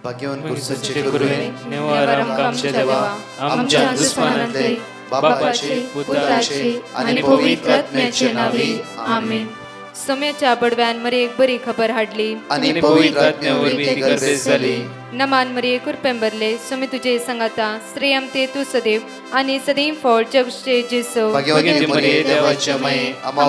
भाग्यवान कुर्सचे गुरुवे निवार आमच्या देवा आमच्या दुश्मनांतले बापाचे पुत्राचे आणि पवित्र आत्म्याचे नावे आमेन. सोम्याच्या बडव्यान मरे एक बरी खबर हाडली आणि पवित्र आत्म्यावर भीती गर्भेस झाली. नमान मरे कुरपेंबरले सोमे तुझे संगाता श्रेयम ते तू सदैव आणि सदैव फळ जगचे जेसो. भाग्यवती मरिये देवाची माय आम्हा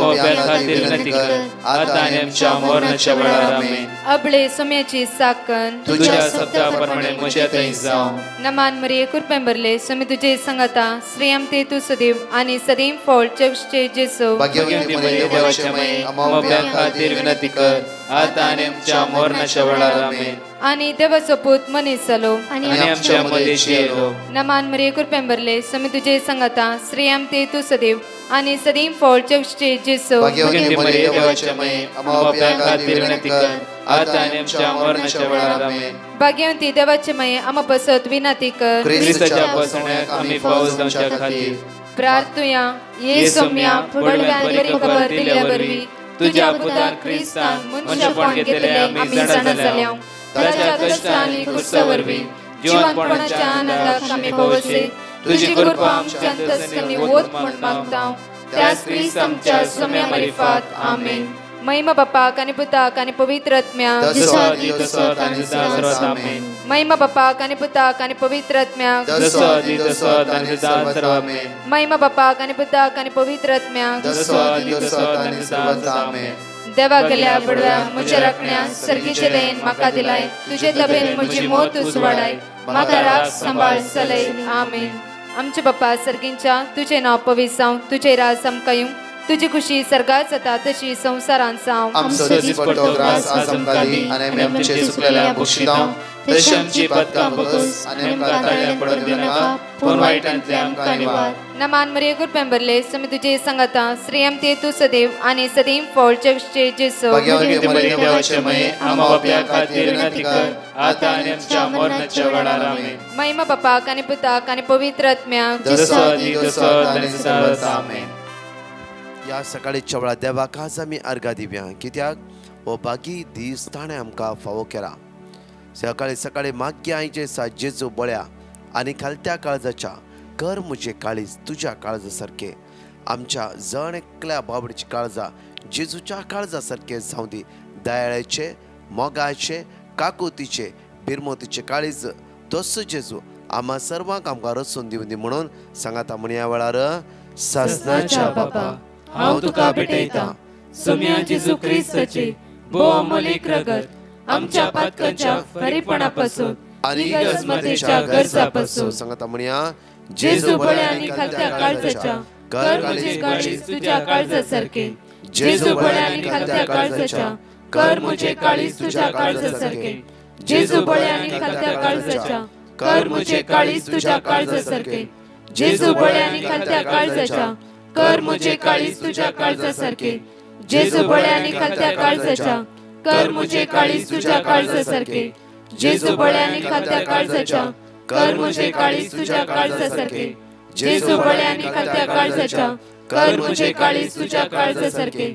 खातीर विनंती कर आता आणि आमच्या मरणाच्या वेळार आमेन. अबळे सोम्याची साकन तुझ्या शब्दाप्रमाणे म्हज्या थंय जावं. नमान मरे कुरपेंबरले सोमे तुझे संगाता श्रेयम ते तू सदैव आणि सदैव फळ जगचे जेसो. भाग्यवती मरिये देवाची माय आम्हा खातीर विनंती कर आता आणि आमच्या मरणाच्या वेळार आमेन. आणि देवाचो पूत मनीस जालो आणि आमच्या मदेशी येलो. नमान मरिये कुरपेंबरले सोमे तुझे संगाता श्रेयम ते तू सदैव आणि सदैव फळ जगचे जेसो. भाग्यवती मरिये देवाची माय आम्हा खातीर विनंती कर आता आणि आमच्या मरणाच्या वेळार आमेन. भाग्यवंती देवाचे माये आम्हा पसत विनंती कर ख्रिस्ताच्या पासण्याक आम्ही पावस जावच्या खातीर प्रार्थुया. ये सोम्या फुडव्यान बरी खबर दिल्या वरवी तुझ्या पुतान ख्रिस्तान मनुष्यपण घेतले आम्ही जाणा जाल्या. ताच्या कष्टांनी कुर्सावरवी जीवनपणाच्या आनंदाक आम्ही पवसे तुझी कृपा आमच्या अंतस्करणी वोत म्हण मागता. त्याच ख्रिस्त आमच्या सोम्या मरिफात आमेन. महिमा बापाक आणि पुताक आणि पवित्र आत्म्याक महिमा बापाक आणि पुताक आणि पवित्र आत्म्याक महिमा बापाक आणि पुताक आणि पवित्र आत्म्याक देवा गेल्या बडव्या म्हज्या राखण्या सर्गीचे देन म्हाका दिलाय. तुझे तबेन म्हजी मोत उसवाडाय म्हाका राख सांबाळ चलय आमेन. आमचे बापा सर्गींच्या तुझे नाव पवित्र जावं तुझे राज आमकां तुझी खुशी सर्गात जाता तशी संसारांत जावं. आमचो दीस पडटो ग्रास आज आमकां दी आनी आमचे चुकलेल्या बक्षितांव तशी आमची पातकां बगस आनी आमकां ताळ्या पडत दिनाका पूण वायटांतले आमकां निवार. नमान मरिये कुरपेंबरले सोमे तुझे संगाता श्रेयम ते तू सदैव आणि सदैव फळ जगचे जेसो. भाग्यवती मरिये देवाची माय आम्हा बापया खातीर विनंती कर आता आनी आमच्या मरणाच्या वेळार आमेन. महिमा बापाक आणि पुताक आणि पवित्र आत्म्याक आमेन. या सकाळीच्या वेळा देवाक आज आमी अर्घा दिवया कित्याक हो बागी दीस ताणें आमकां फावो केला. सकाळी सकाळी मागया आयचे साजेचो बळ्या आनी खालत्या काळजाच्या कर म्हजे काळीज तुज्या काळजा सारके. आमच्या जण एकल्या बाबडीची काळजा जेजूच्या काळजा सारके जावं दी. दयाळेचे मोगाचे काकुतीचे बिरमोतीचे काळीज तसो जेजू आम्हा सर्वांक आमकां रचून दिवं दी म्हणून सांगाता म्हण ह्या वेळार सासणाच्या बापा हांव तुका भेटयता सोम्या जेजू ख्रिस्ताची भोव अमोलीक रगत आमच्या पातकांच्या खरीपणा पासून आनी गरजेच्या गरजा पासून सांगाता म्हणया जेजू बळ्या आनी खालत्या काळजाच्या कर म्हजे काळीज तुज्या काळजा सारके. जेजू बळ्या आनी खालत्या काळजाच्या कर म्हजे काळीज तुज्या काळजा सारके. जेजू बळ्या आनी खालत्या काळजाच्या कर म्हजे काळीज तुज्या काळजा सारके. जेजू बळ्या आनी खालत्या काळजाच्या कर म्हजे काळीज तुज्या काळजा सारके. जेजू बळ्या आनी खालत्या काळजाच्या कर म्हजे काळीज तुज्या काळजा सारके. जेजू बळ्या आनी खालत्या काळजाच्या कर म्हजे काळीज तुज्या काळजा सारके. जेजू बळ्या आनी खालत्या काळजाच्या कर म्हजे काळीज तुज्या काळजा सारके.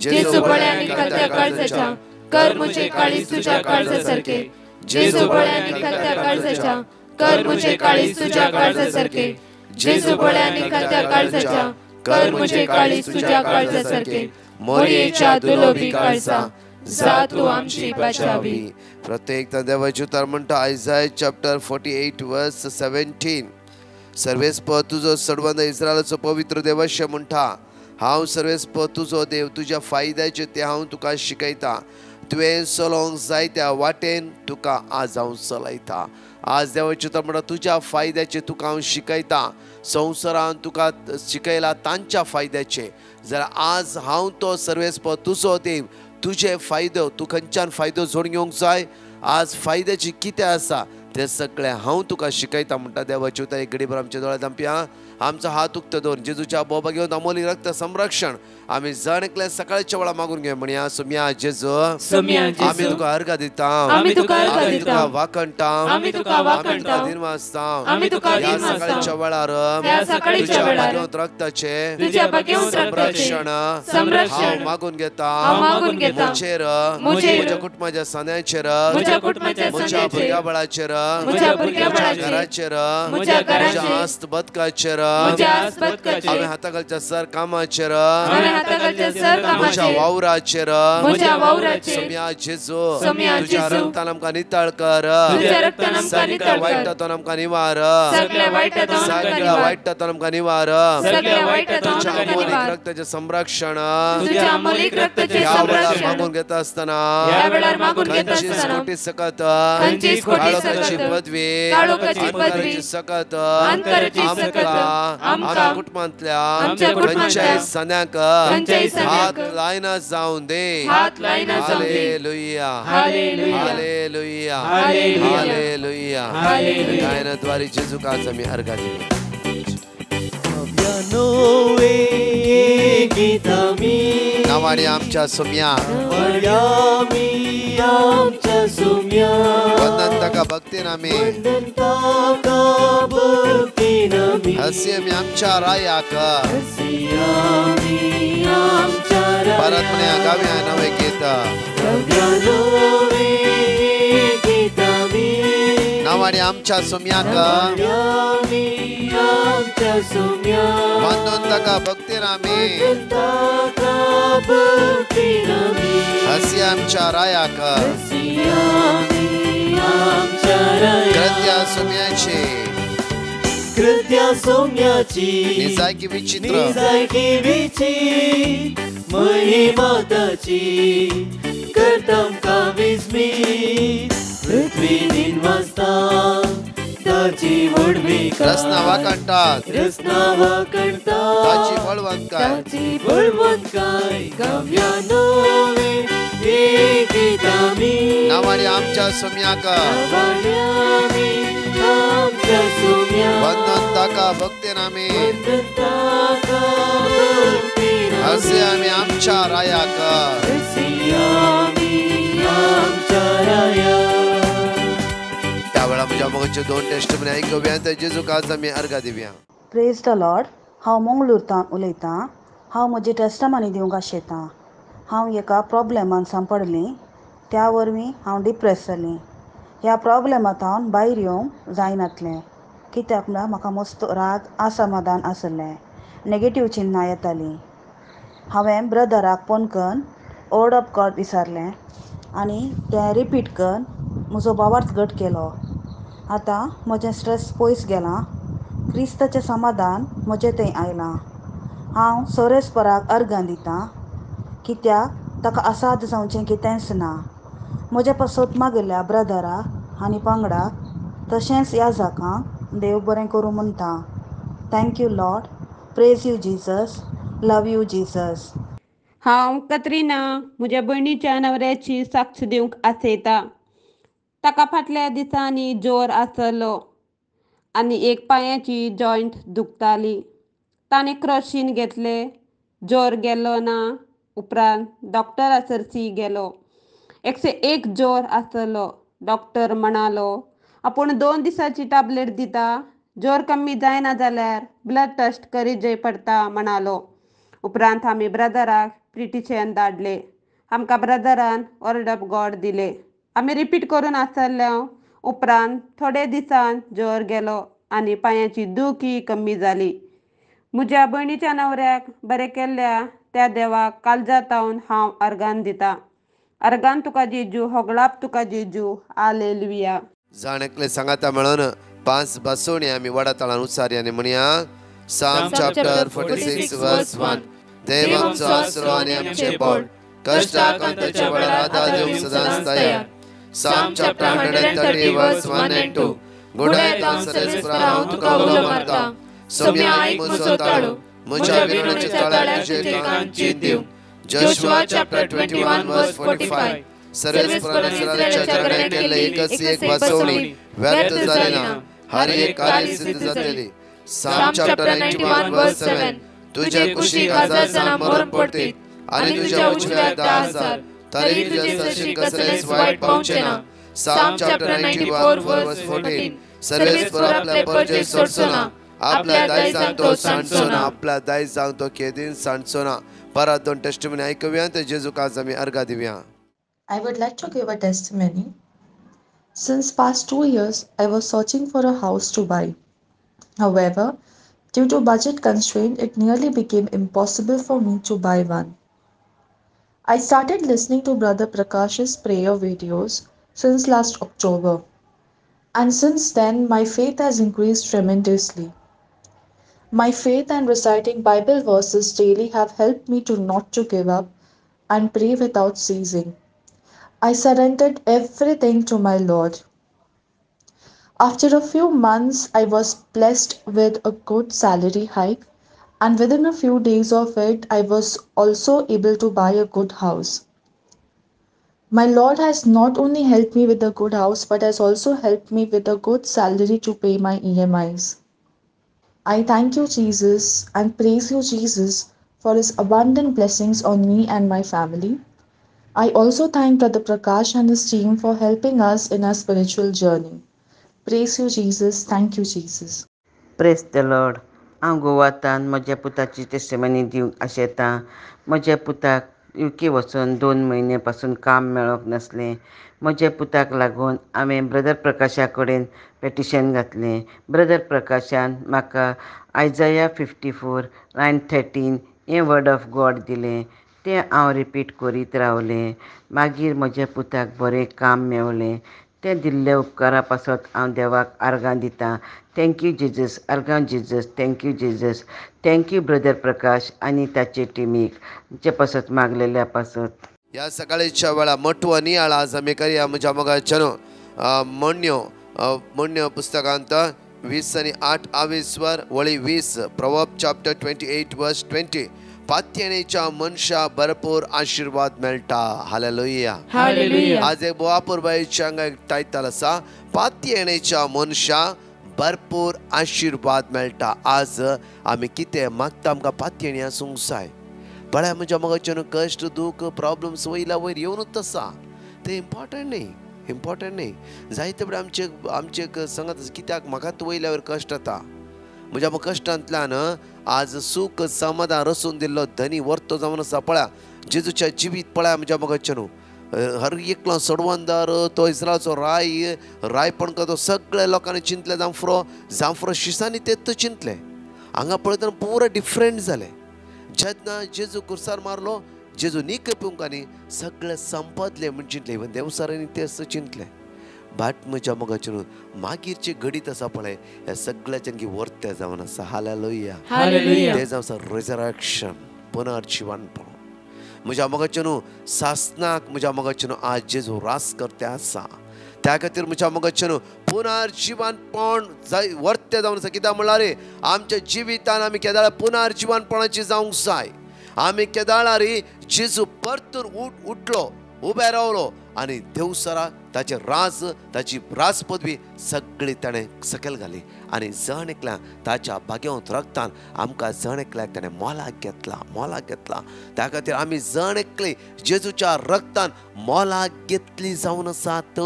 जेजू बळ्या आनी खालत्या काळजाच्या कर म्हजे काळीज तुज्या काळजा सारके. जेजू बळ्या आनी खालत्या काळजाच्या कर म्हजे काळीज तुज्या काळजा सारके. जेजू बळ्या आनी खालत्या काळजाच्या कर म्हजे काळीज तुज्या काळजा सारके. मोरयेच्या दुलोभी काळजा जा तू आमची बचावी. प्रत्येक देवाचे उतार म्हणटा आयझाया चॅप्टर 48 वर्स 17. सर्वेस्प तुजो सडवंद इस्रायलाचो पवित्र देवशे म्हणटा हांव सर्वेस्प तुजो देव तुज्या फायद्याचे ते हांव तुका शिकयता. तुवें चलोंक जाय त्या वाटेन तुका आज हांव चलयता. आज देवाचे उतार म्हणटा तुज्या फायद्याचे तुका हांव शिकयता. संवसारान तुका शिकयला तांच्या फायद्याचे. जाल्यार आज हांव तो सर्वेस्प तुजो देव तुझे फायदो तू खंयच्यान फायदो जोड घेवंक जाय. आज फायद्याची कितें आसा ते सगळे हांव तुका शिकयता म्हणटा देवाचे उतर. एक घडी भर आमच्या दोळ्यांत धांपया. आमचा हात उक्त दोन जेजूच्या बोबा घेऊन अमोली रक्त संरक्षण आम्ही जाणकले सकाळच्या वेळा मागून घे म्हणया सोम्या जेजू आम्ही तुका अर्घ दिता आम्ही तुका वाकणता दिनवासता या सकाळच्या वेळार तुझ्या रक्ताचे संरक्षण हांव मागून घेता मुचेर म्हज्या कुटुंबाच्या सन्याचेर म्हज्या भुरग्या बळाचेर म्हज्या घराचेर म्हज्या आस्त बदकाचेर आम्ही हाताखालच्या सर कामाचेर म्हज्या वावराचेर सोम्या जेजू तुझ्या रक्तान आमकां नितळ कर सगळ्या वायटांतून आमकां निवार सगळ्या वायटांतून आमकां निवार तुझ्या अमोलीक रक्ताचें संरक्षण ह्या वेळार मागून घेता आसतना खंयचीच कोटी सकत काळोखाची पदवी अंतराची सकत आमच्या कुटुंबांतल्या खंयच्याय सन्याक हात लायना जावं दे हालेलुया हालेलुया हालेलुया गायनाद्वारे जेजूकाच आमी अर्घा दिली नावाडी आमच्या सोम्या वंदन ताका भक्तीन आमी हसी आमी आमच्या रायाक परत म्हण्या गाव्या नवे गीत नावाडी आमच्या सोम्याक वंदन ताका भक्तीन आमी हसी आमच्या रायाक कृत्या सोम्याची निजायकी विचित्र महिमा ताची करताम का विस्मित पृथ्वी निवासता ताची वडवी रसना वाकणटात ताची बळवंतकाय गव्या नवे गीतामी नावाडी आमच्या सोम्याक वंदन ताका भक्तीन आमी हसी आमी आमच्या रायाक त्या वेळा म्हज्या मोगाचे दोन टेस्टमनी आयकुया ते जेजूकाच आमी अर्घा दिवया प्रेज द लॉर्ड हांव मंगळूरतां उलयतां हांव म्हजी टेस्टमनी दिवंक आशेतां हांव एका प्रॉब्लेमान सांपडलीं त्या वरवीं हांव डिप्रेस जालीं ह्या प्रॉब्लेमांत हांव भायर येवंक जायनातलें कित्याक म्हळ्यार म्हाका मस्त राग असमाधान आसलें नेगेटीव चिन्नां येतालीं हांवें ब्रदराक फोन करून वर्ड ऑफ गॉड विचारलें आनी तें रिपीट करून म्हजो भावार्थ घट केलो आतां म्हजें स्ट्रेस पयस गेलां क्रिस्ताचें समाधान म्हजें थंय आयलां हांव सोरेस्पराक अर्घां दितां कित्याक ताका असाद जावचें कितेंच ना म्हजे पासत मागिल्ल्या ब्रदराक आनी पंगडाक तशेंच ह्या जाकांक देव बरें करूं म्हणटा thank you Lord praise you Jesus love you Jesus हांव कत्रिना म्हज्या भयणीच्या नवऱ्याची साक्ष दिवंक आसयतां ताका फाटल्या दिसांनी जोर आसलो आनी एक पांयाची जॉयंट दुखताली ताणें क्रॉशीन घेतले जोर गेलो ना उपरांत डॉक्टरा सरसी गेलो 101 जोर आसलो डॉक्टर म्हणालो आपूण 2 दिसाची टॅबलेट दिता जोर कमी जायना जाल्यार ब्लड टेस्ट करीत जय पडटा म्हणालो उपरांत आमी ब्रदराक प्रिटिशन धाडले आमकां ब्रदरान वर्ड ऑफ गॉड दिले आमी रिपीट करून आसल्या उपरांत थोडे दिसान जोर गेलो आनी पांयाची दुखी कमी जाली म्हज्या भयणीच्या नवऱ्याक बरें केल्ल्या त्या देवाक काळजांतावन हांव अर्गान दितां अर्गान तुका जेजू होगळाप तुका जेजू हालेलुया जाणेकले सांगाता मेळोन 5 बसोवणी आमी वडा ताळान उच्चारया आनी म्हणया साम चॅप्टर 46 वर्स 1 देव आमचो आसरो आनी आमचे बोड कश्टाक अंताच्या वेळार आदार दिवंक सदांच तयार साम चॅप्टर 130 वर्स 1 and 2 गुडायतां सरेस्परा हांव तुका उलो मारता सोम्या आयक म्हजो ताळो म्हज्या विरोणाच्या ताळ्यार तुजे कांची दिव जोशुआ चॅप्टर 21 वर्स 45 सरेस्परान इस्रायेलाच्या चरणांत केल्ले एकच एक बसोवणी व्यर्थ जाली ना हर एक कार्य सिद्ध जातली Psalm chapter 91 verse 7. तुझे कुशीक 1000 जण मरण पडतील आणि तुझ्या उजव्याक 10,000 तरी तुझे सशी कसलेच वाईट पावचे ना. Psalm chapter 94 verse 14. सर्वेस्वर आपले परजे सोडचो ना. आपल्या दायजांक तो सांडचो ना. आपल्या दायजांक तो केदीन सांडचो ना. परत दोन टेस्टिमनी ऐकूया ते जेजू काज आमी अर्घा दिवया. I would like to give a testimony. Since past 2 years, I was searching for a house to buy. However, due to budget constraint, it nearly became impossible for me to buy one. I started listening to Brother Prakash's prayer videos since last October. And since then, my faith has increased tremendously. My faith and reciting Bible verses daily have helped me to not to give up and pray without ceasing. I surrendered everything to my Lord. After a few months, I was blessed with a good salary hike, and within a few days of it, I was also able to buy a good house. My Lord has not only helped me with a good house, but has also helped me with a good salary to pay my EMIs. I thank you, Jesus, and praise you, Jesus, for his abundant blessings on me and my family. I also thank Brother Prakash and his team for helping us in our spiritual journey. Praise you, Jesus. Thank you, Jesus. Praise the Lord. हांव गोवातान म्हज्या पुताची testimony दिवंक आशेतां. म्हज्या पुताक UK वचून 2 म्हयने पासून काम मेळोंक नासलें. म्हज्या पुताक लागून हांवें ब्रदर प्रकाशा कडेन पेटिशन घातलें. ब्रदर प्रकाशान म्हाका आयजाया 54:9-13 हें वर्ड ऑफ गॉड दिलें. तें हांव रिपीट करीत रावलें. मागीर म्हज्या पुताक बरें काम मेवलें. तें दिल्ल्या उपकारा पासत हांव देवाक आर्गां दितां. थँक्यू जेजस, आर्गां Jesus, thank you Jesus. Thank you brother Prakash आनी ताचे टिमीक जे पासत मागलेल्या पासत. ह्या सकाळीच्या वेळा मोठो नियाळ आज आमी करया. म्हज्या मोगाच्यानो मोण्यो पुस्तकांत 20:8 वळी 20 प्रॉवर्ब चॅप्टर 28 वर्स 20. पात्यणेच्या मनशा भरपूर आशीर्वाद मेळटा. हालेलुया. आज एक बोवापूर बाईच्या एक टायटल आसा, पात्यणेच्या मनशा भरपूर आशीर्वाद मेळटा. आज आमी कितें मागता आमकां पात्यणी आसूंक जाय. बळ्या म्हज्या मोगाच्यान कश्ट दूख प्रॉब्लम्स वयल्या वयर येवनूच आसा. ते इम्पॉर्टंट न्ही. जायते बडे आमचे सांगत कित्याक म्हाकाच वयल्या वयर कश्ट येता. म्हज्या कश्टांतल्यान आज सूख समाधान रसून दिल्लो धनी वर्तो जावन आसा. पळया जेजूच्या जिवीत पळया म्हज्या मोगाच्यान हर एकलो सडवंदार तो इस्रायलचो रायपण करतो सगळ्या लोकांनी चिंतले जांफ्रो शिसांनी तेच चिंतले. हांगा पळयतना पुरो डिफरंट जालें. जेन्ना जेजू कुर्सार मारलो, जेजू नीक पिवंकांनी सगळे संपदले म्हण चिंतले. इवन देवसारांनी तेच चिंतले. बाट म्हज्या मोगाच्यान मागीरचे घडीत आसा पळय ह्या सगळ्याच्यान वर्ते जावन आसा. हालेलुया. ते जावन आसा रिजरेक्शन, पुनर्जीवनपण. म्हज्या मोगाच्यान सासनाक म्हज्या मोगाच्यान आज जेजू रास करते आसा. त्या खातीर म्हज्या मोगाच्यान पुनर्जीवनपण वर्ते जावन आसा. कित्याक म्हणल्यार आमच्या जिवितान आमी केदाळ पुनर्जीवनपणाची जावंक जाय. आमी केदाळार जेजू परतून उठलो, उबे रावलो आनी देवसरा ताचे ताची राज पदवी सगळी ताणें सकयल घाली. आनी जण एकल्या ताच्या भाग्यवंत रक्तान आमकां जण एकल्याक ताणें मोलाक घेतला. त्या खातीर आमी जण एकली जेजूच्या रक्तान मोलाक घेतली जावन आसात.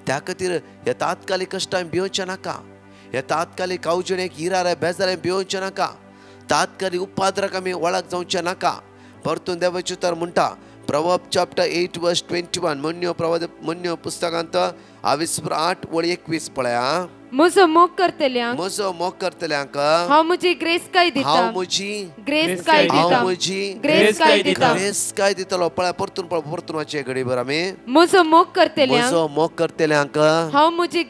त्या खातीर हे तात्कालीक कश्टांक भिवचे नाका. हे तात्कालीक अवजणेक हिरारे बेजारे भिवचे नाका. तात्कालीक उपद्राक आमी वळख जावचे नाका. परतून देवाचे उतर म्हणटा प्रॉवर्ब चॅप्टर 8 वर्स 21 मोन्यो पुस्तकांत 8:21 पळया. म्हजो मोग करतल्यांक हांव म्हजी ग्रेस काय दितलो. पळया परतून वाचे घडीभर आमी. म्हजो मोग करतल्यांक हांव म्हजी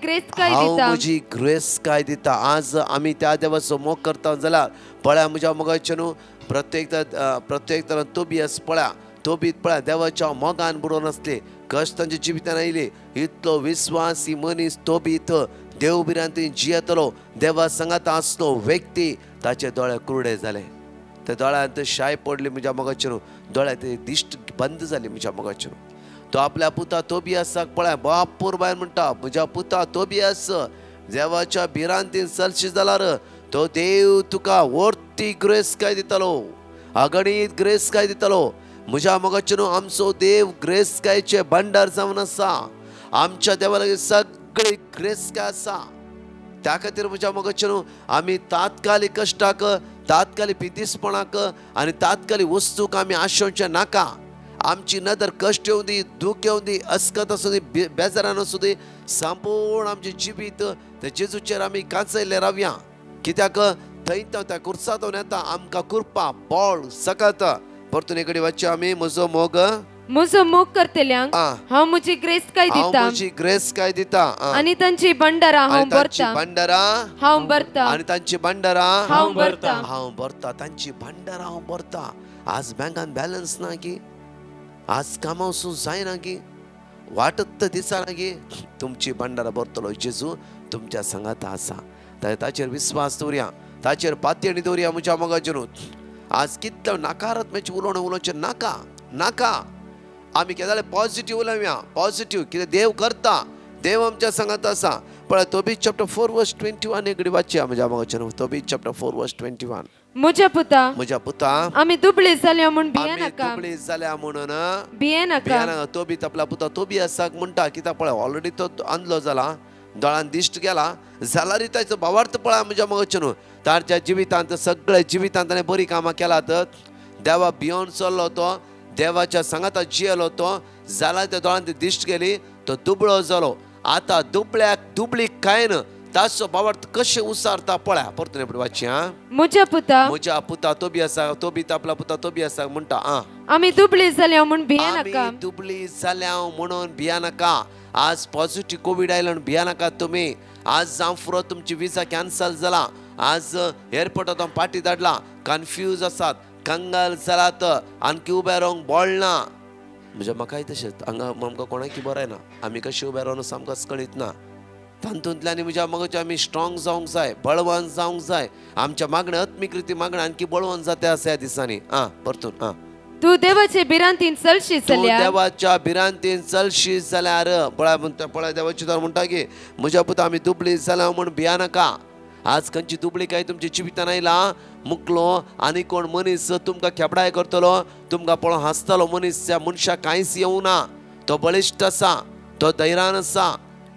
ग्रेस काय दिता. आज आमी त्या देवाचो मोग करता जाल्यार पळया म्हज्या मोगाच्यान प्रत्येक तरान तोबियास पळया. तोबीत पळया देवाच्या मोगान बुडोवन आसले. कश्ट तांच्या जिवितान आयले. इतलो विश्वासी मनीस तोबीत देव बिरांत जियेतलो. देवा सांगात आसलो व्यक्ती ताचे दोळे कुरडे जाले. त्या दोळ्यांत शाय पडली म्हज्या मोगाच्यान. दोळ्या ते दिश्ट बंद जाली म्हज्या मोगाच्यान. तो आपल्या पुता तोबियासाक पळया बापूर बायल म्हणटा, म्हज्या पुता तोबियास देवाच्या बिरांतीन चलशी जाल्यार तो देव तुका वर्ती ग्रेस काय दितलो, अगणित ग्रेस काय दितलो. म्हज्या मोगाचेनो आमचो देव ग्रेस कायचे भंडार जावन आसा. आमच्या देवाला सगळी ग्रेस काय आसा. त्या खातीर म्हज्या मोगाचेनो आमी तात्कालिक कश्टाक, तात्कालिक पितीसपणाक आनी तात्कालिक वस्तूक आमी आशोवचे नाका. आमची नदर कश्ट येऊ दी, दूख येऊ दी, अस्कत असू दी, बेजारान असू दी, संपूर्ण आमचे जिवीत त्या जेजूचेर आमी कांचयले रावया. कित्याक थंय त्या कुर्सातून येता आमकां कृपा बळ सकत. परतून एक वाचचे आमी म्हजो मोग करतल्यांक हांव म्हजी ग्रेस काय दिता, म्हजी ग्रेस काय दिता, आनी तांची भंडारा हांव भरता, हांव भरता, आनी तांची भंडारा हांव भरता, हांव भरता, तांची भंडारा हांव भरता. आज बँकान बॅलन्स ना की, आज कामा वचूंक जायना की, वाटत दिसना की, तुमची भंडारा भरतलो जेजू तुमच्या संगात आसा. ताचेर विश्वास दवरया, ताचेर पातयेणी दवरया. म्हज्या मोगाचेर आज कितले नकारात्मक उलोवचें नाका नाका. आमी केदाळे पॉझिटिव्ह उलोवया, पॉझिटिव्ह कितें देव करता, देव आमच्या संगात आसा. पळय तोबीत चॅप्टर 4 वर्स 21 एक वाचया म्हज्या मोगाचेर. तोबीत चॅप्टर 4 वर्स 21. म्हज्या पुता आमी दुबळी जाल्या म्हूण भिये नाका, दुबळी जाल्या म्हणून भिये नाका. तोबीत आपला पुता तोबी आसा म्हणटा. कित्याक पळय ऑलरेडी तो अंधलो जाला, दोळान दिश्ट गेला जाल्यार ताचो भावार्थ पळय म्हज्या मोगाचेर. ताच्या जिवितांत सगळे जिवितांत ताणें बरी कामां केलात. देवा भियोन चल्लो तो, देवाच्या संगाताक जियेलो तो, जाल्यार त्या दोळान ती दिश्ट गेली, तो दुबळो जालो. आतां दुबळ्याक दुबळीक कांयन ताचो भावार्थ कशें उसारता पळय. परतून वाची. म्हज्या पुता तोबी आसा, तोबीत आपला पुता तोबी आसा म्हणटा आमी दुबळी जाल्या म्हूण भिये नाका, दुबळी जाल्या म्हणून भिया नाका. आज पॉझिटिव्ह कोविड आयला भिया नाका तुमी. आज जावं फुरो तुमची विजा कॅन्सल जाला, आज एअरपोर्टांत पाटी धाडला, कन्फ्यूज आसात, कंगाल जालात, आणखी उबे रावंक बोळना. म्हणजे म्हाकाय तशेंच हांगा आमकां कोणाकी बरें ना, आमी कशें उबे रावन आमकां कळीत ना. तातूंतल्यान म्हज्या मोगाचें आमी स्ट्रॉंग जावंक जाय, बळवान जावंक जाय. आमच्या मागणे आत्मीक रिती मागणे आणखी बळवान जाता आसा ह्या दिसांनी. परतून तू देवाचे बिरांतीन चलशी जाल्यार, देवाच्या बिरांतीन चलशी जाल्यार पळय देवाची तर म्हणटा की म्हज्या पुता आमी दुबळी जाल्या म्हूण भिया नाका. आज खंयची दुबळी काय तुमच्या जिवितान आयला, मुकलो आनी कोण मनीस तुमकां खेपडाय करतलो, तुमकां पळोवन हांसतलो मनीस, त्या मनशाक कांयच येवं ना. तो बळिश्ट आसा, तो धैर्यान आसा,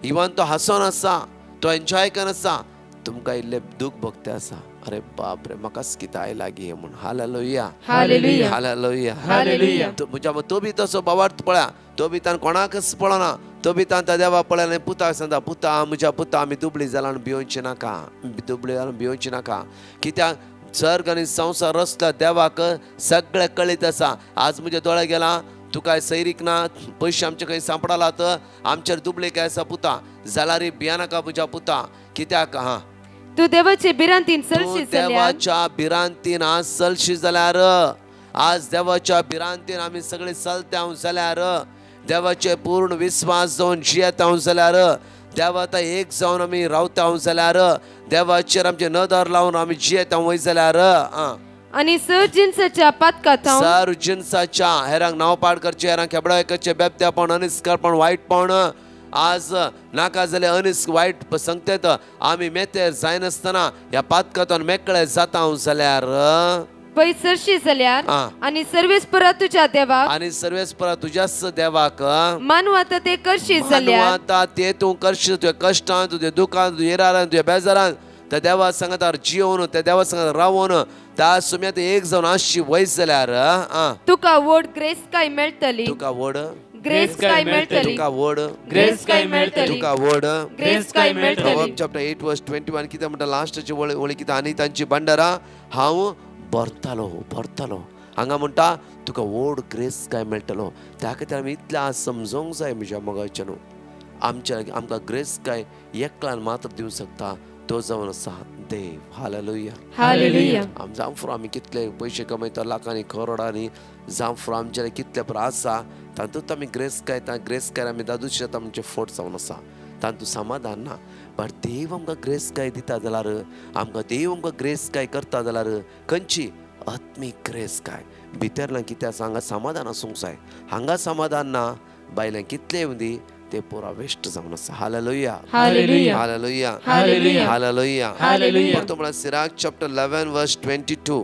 इवन तो हांसोन आसा, तो एन्जॉय करून आसा. तुमकां इल्ले दूख भोगते आसा, अरे बाप रे म्हाकाच कितें आयला गे म्हूण. Hallelujah hallelujah hallelujah hallelujah. म्हज्या तो बी तसो भावार्थ पळया. तो बी तान कोणाकच पळना. तो बी तांता देवा पळयलें पुताक सांगता, पुता म्हज्या पुता आमी दुबळी जालां भियोवची नाका, दुबळी जालां भियोवची नाका. कित्याक सर्ग आनी संवसार रचला देवाक सगळें कळीत आसा. आज म्हजे दोळे गेला, तुका सैरीक ना, पयशे आमचे खंय सांपडालात, आमचेर दुबळी काय आसा पुता, जाल्यार भिया नाका म्हज्या पुता. कित्याक तू देवाचे बिरांतीन चलशी जाल्यार, देवाच्या बिरांतीन आज चलशी जाल्यार, आज देवाच्या बिरांतीन आमी सगळे चलत्याव जाल्यार, देवाचे पूर्ण विश्वास जावन जियेताव जाल्यार, देवाता एक जावन आमी रावताव जाल्यार, देवाचेर आमचे नदर लावन आमी जियेताव वय जाल्यार, आनी सर्जिन्साच्या पातकांत सर्जिन्साच्या हेरांक नांव पाड करचे, हेरांक खेबडाय करचे, बेबतेपण, अनिस्कारपण, वायटपण, आज नाका जाल्यार अनिस वायट संगतेत आमी मेतेर जायनासतना ह्या पातकांतून मेकळे जाताव जाल्यार, पै सरशी जाल्यार, आनी सर्वेस्परा तुज्या देवाक, आनी सर्वेस्परा तुज्याच देवाक मानवाता ते करशी जाल्यार, मानवाता ते तूं करशी. तुज्या कश्टांत, तुज्या दुखांत, तुज्या येरारांत, तुज्या बेजारांत त्या देवा संगतार जियोवन, त्या देवा संगत रावून, त्या सुम्यात एक जावन आसची वय जाल्यार तुका व्हड ग्रेस काय मेळटली, तुका व्हड ग्रेस काय मेळटली, तुका व्हड ग्रेस काय मेळटली, तुका व्हड ग्रेस काय मेळटली. चॅप्टर 8 वर्स 21 कितें म्हणटा लास्टची वळी कितें, आनी तांची भंडारा हांव भरतलो भरतलो. हांगा म्हणटा तुका व्हड ग्रेस काय मेळटलो. त्या खातीर आमी इतलें समजोंक जाय म्हज्या मोगाचें न्हू, आमकां ग्रेस काय एकल्यान मात्र दिवंक शकता, तो जावन आसा देव. Hallelujah hallelujah. जावं फुरो आमी कितले पयशे कमयता, लाखांनी करोडांनी, जावं फुरो आमचे कितले पुरो आसा, तातूंत आमी ग्रेस काय आमी दादूच शेत आमचे फोट जावन आसा, तातूंत समाधान ना. बट देव आमकां ग्रेस काय दिता जाल्यार, देव आमकां ग्रेस काय करता जाल्यार खंयची आत्मीक ग्रेस काय भितरल्यान कितें आसा, हांगा समाधान आसूंक जाय. हांगा समाधान ना, भायल्यान कितले येवं दी, ते पुरा वेस्ट जावन आसा. Hallelujah hallelujah hallelujah hallelujah hallelujah. Hallelujah. परतो म्हणा सिराक चॅप्टर 11 वर्स 22.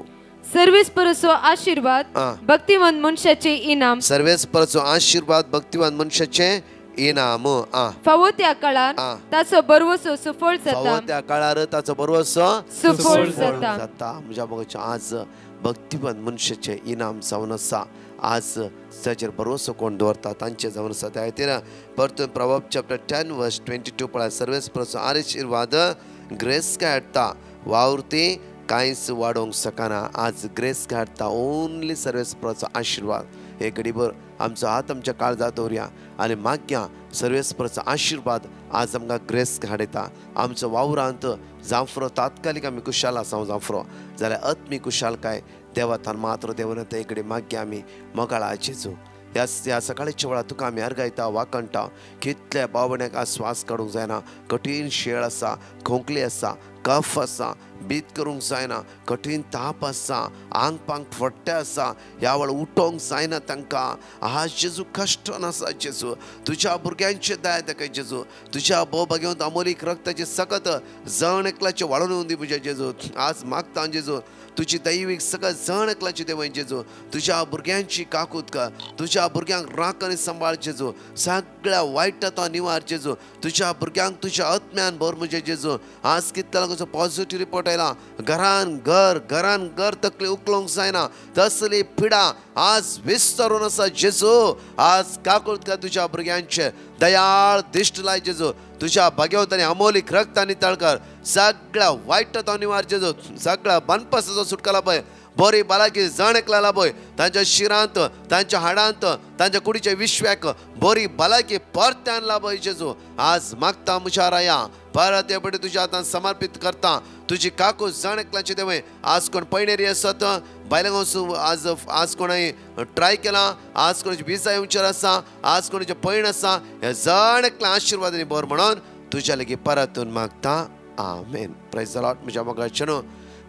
सर्वेस परसो आशीर्वाद भक्तिमान मनशाचे इनाम. सर्वेस परसो आशीर्वाद भक्तिमान मनशाचे इनाम. फावो त्या काळार ताचो बरवसो सुफळ जाता. त्या काळार ताचो बरवसो सुफळ जाता. म्हज्या भोगाचे आज भक्तिमान मनशाचे इनाम जावन आसा. आज ताचेर भरवसो कोण दवरता तांचे जावन आसा. त्या खातीर परतून प्रभाव चॅप्टर 10 वर्स 22 पळय. सर्वेस परसो आशीर्वाद ग्रेस काडटा वावरती कांयच वाडोवंक शकना. आज ग्रेस काडटा ओन्ली सर्वेस परसो आशीर्वाद. एक घडीभर आमचो हात आमच्या काळजात दवरया आनी मागया सर्वेस परसो आशीर्वाद आज आमकां ग्रेस काडयता. आमचो वावरांत जांफरो तात्कालीक आमी कुशाल आसा जांफरो जाल्यार आत्मी कुशालकाय देवातान मात्र देवनात. एक घडी मागया आमी मोगाळा जेजू. ह्या सकाळच्या वेळार तुका आमी आर्गायता वाकणटा. कितल्या बावण्याक आज स्वास काडूंक जायना. कठीण शेळ आसा, खोंकली आसा, कफ आसा, बीत करूंक जायना, कठीण ताप आसा, आंग पांग फट्टे आसा. ह्या वेळ उठोवंक जायना तांकां. आज जेजू कश्ट नासा जेजू. तुज्या भुरग्यांचे दया दाखय जेजू. तुज्या भोव भाग्यांत अमोलीक रक्ताचे सकत जण एकल्याचे वाडून येवं दी म्हज्या जेजू. आज मागता जेजू तुजी दैवीक सगळं जण एकल्याची देवय जेजू. तुज्या भुरग्यांची काकूत कर. तुज्या भुरग्यांक राख आनी सांबाळ जेजू. सगळ्या वायटाचो निवार जेजू. तुज्या भुरग्यांक तुज्या आत्म्यान भर म्हजे जेजू. आज कितल्या लागून पॉझिटिव्ह रिपोर्ट आयला. घरान घर तकली उखलोवंक जायना तसली पिडा आज विस्तरून आसा जेजू. आज काकूत कर तुज्या भुरग्यांचे दयाळ दिश्ट लाय जेजू. तुझ्या भाग्यवतानी अमोलीक रक्तानी तळकर. सगळ्या वायटाचो निवार जेजू. सगळ्या बनपासाचो सुटका लाभय. बरी बालाकी जण एकला लाभय. तांच्या शिरांत, तांच्या हाडांत, तांच्या कुडीच्या विश्व्याक बरी बालाकी परत्यान लाभय जेजू. आज मागता मुशाराया परत एपटी तुज्या हातान समर्पित करता. तुजी काकू जण एकल्याची देवय. आज कोण पैणेरी आसत बायलांक आज कोणाय ट्राय केला. आज कोणाची विजा येवंचेर आसा. आज कोणाचे पैण आसा. हे जण एकल्या आशीर्वादांनी भर म्हणून तुज्या लेगी परतून मागता. आमेन. Praise the lord. म्हज्या मोगाचेनो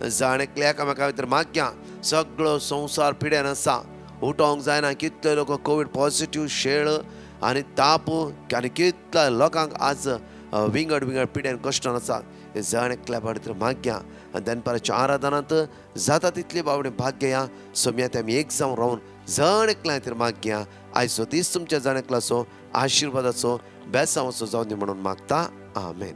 जाण एकल्याक म्हाका भितर मागया. सगळो संवसार पिड्यान आसा. उठोवंक जायना. कितले लोक कोवीड पॉझिटिव्ह शेळ आनी ताप आनी कितल्या लोकांक आज विंगड पिड्यान कश्टान आसा. हे जण एकल्या भितर मागया. आनी दनपाराच्या आराधनांत जाता तितली बावडे भाग घेया. सोम्यात आमी एक जावन रावन जण एकल्या खातीर मागया. आयचो दीस तुमच्या जण एकल्याचो आशिर्वादाचो बेसांवाचो जावन दी म्हणून मागता. आमेन.